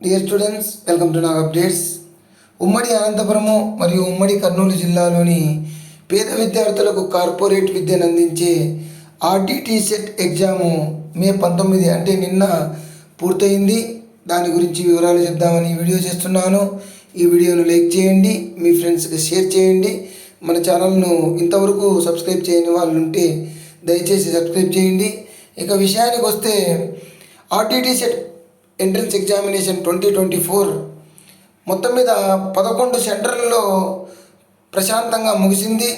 Dear students, welcome to Nag updates. ఉమ్మడి అనంతపురము మరియు ఉమ్మడి కర్నూలు జిల్లాలోని పేద విద్యార్థులకు కార్పొరేట్ విద్యను అందించే ఆర్డిటి సెట్ ఎగ్జాము మే 19 అంటే నిన్న పూర్తయింది. దాని గురించి వివరాలు చెప్దామని వీడియో చేస్తున్నాను. ఈ వీడియోను లైక్ చేయండి, మీ ఫ్రెండ్స్కి షేర్ చేయండి. మన ఛానల్ను ఇంతవరకు సబ్స్క్రైబ్ చేయని వాళ్ళు ఉంటే దయచేసి సబ్స్క్రైబ్ చేయండి. ఇక విషయానికి వస్తే ఆర్డిటి సెట్ ఎంట్రన్స్ ఎగ్జామినేషన్ 2024 మొత్తం మీద 11 సెంటర్లలో ప్రశాంతంగా ముగిసింది.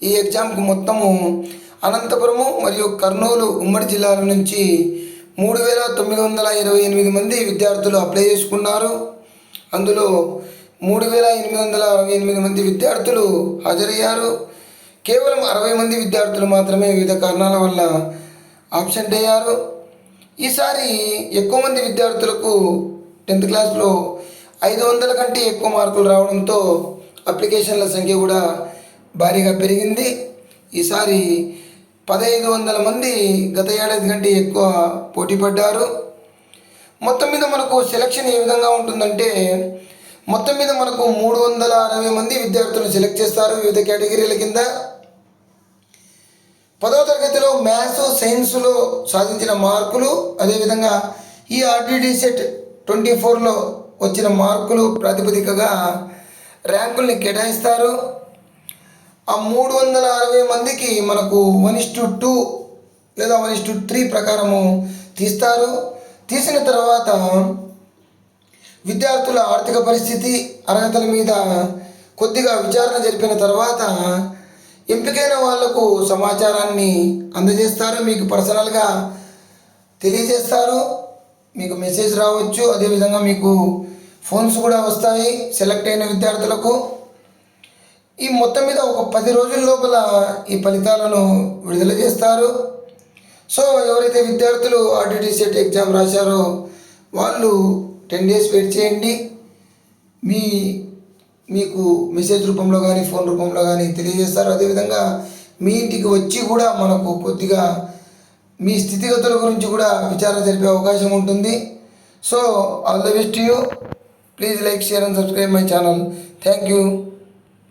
ఈ ఎగ్జామ్కు మొత్తము అనంతపురము మరియు కర్నూలు ఉమ్మడి జిల్లాల నుంచి 3,928 మంది విద్యార్థులు అప్లై చేసుకున్నారు. అందులో 3,868 మంది విద్యార్థులు హాజరయ్యారు. కేవలం 60 మంది విద్యార్థులు మాత్రమే వివిధ కారణాల వల్ల ఆబ్సెంట్ అయ్యారు. ఈసారి ఎక్కువ మంది విద్యార్థులకు 10th క్లాస్లో 500 కంటే ఎక్కువ మార్కులు రావడంతో అప్లికేషన్ల సంఖ్య కూడా భారీగా పెరిగింది. ఈసారి 1,500 మంది గత ఏడాది కంటే ఎక్కువ పోటీ పడ్డారు. మొత్తం మీద మనకు సెలక్షన్ ఏ విధంగా ఉంటుందంటే, మొత్తం మీద మనకు 360 మంది విద్యార్థులను సెలెక్ట్ చేస్తారు వివిధ కేటగిరీల కింద. 10వ తరగతిలో మ్యాథ్స్, సైన్స్లో సాధించిన మార్కులు, అదేవిధంగా ఈ ఆర్డిటి సెట్ 24లో వచ్చిన మార్కులు ప్రాతిపదికగా ర్యాంకుల్ని కేటాయిస్తారు. ఆ 360 మందికి మనకు 1:2 లేదా 1:3 ప్రకారము తీస్తారు. తీసిన తర్వాత విద్యార్థుల ఆర్థిక పరిస్థితి, అర్హతల మీద కొద్దిగా విచారణ జరిపిన తర్వాత ఎంపికైన వాళ్లకు సమాచారాన్ని అందజేస్తారు. మీకు పర్సనల్గా తెలియజేస్తారు. మీకు మెసేజ్ రావచ్చు, అదేవిధంగా మీకు ఫోన్స్ కూడా వస్తాయి సెలెక్ట్ అయిన విద్యార్థులకు. ఈ మొత్తం మీద ఒక 10 రోజుల లోపల ఈ ఫలితాలను విడుదల చేస్తారు. సో ఎవరైతే విద్యార్థులు ఆర్డిటి సెట్ ఎగ్జామ్ రాశారో వాళ్ళు 10 డేస్ వెయిట్ చేయండి. మీకు మెసేజ్ రూపంలో కానీ ఫోన్ రూపంలో కానీ తెలియజేస్తారు. అదేవిధంగా మీ ఇంటికి వచ్చి కూడా మనకు కొద్దిగా మీ స్థితిగతుల గురించి కూడా విచారణ జరిపే అవకాశం ఉంటుంది. So all the best to you. Please like, share and subscribe my channel. Thank you.